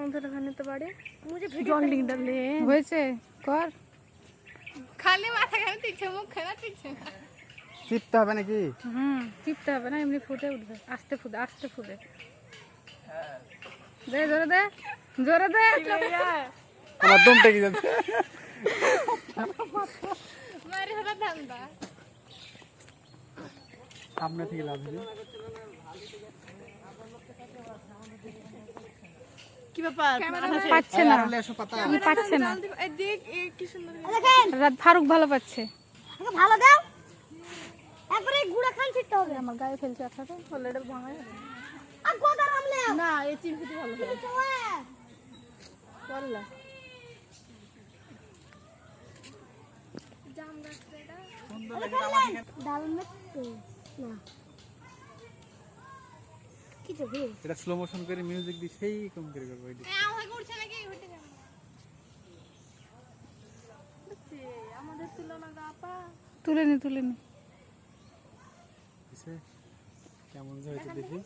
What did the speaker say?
उधर खाने तो बाड़े मुझे জল লিং ডালে হয়েছে কর खाली माथा खाने पीछे मुख खाना पीछे চিপতে হবে নাকি? চিপতে হবে না, এমনি ফুটে উঠবে, আস্তে ফুটে আস্তে ফুটে। দে জোরে দে জোরে দে। আমার দম টেকে যাচ্ছে। मारे हला धंधा সামনে থেকে লাভ দিই। কি ব্যাপার পাচ্ছে না, আরে এসো পাতা। আমি পাচ্ছে না। এই দেখ কি সুন্দর রাত ফারুক ভালো পাচ্ছে। ভালো দাও একবারে গুড়া খান ছিটতে হবে আমার গায়ে ফেলছে একসাথে, অলরেডি ভাঙা গেছে। আর গোদার আমলে না এই চিমকুটি ভালো হবে বললা জাম গাছটা সুন্দর লাগে আমার ডাল মত না কি যাবে এটা স্লো মোশন করে মিউজিক দি সেই কম করে করব এডি। আমার করছে নাকি হইতে যাবে বুঝছি আমাদের তুলনা আপা তুলে নি তুলে নি। কিসে কেমন যে হইছে দেখি।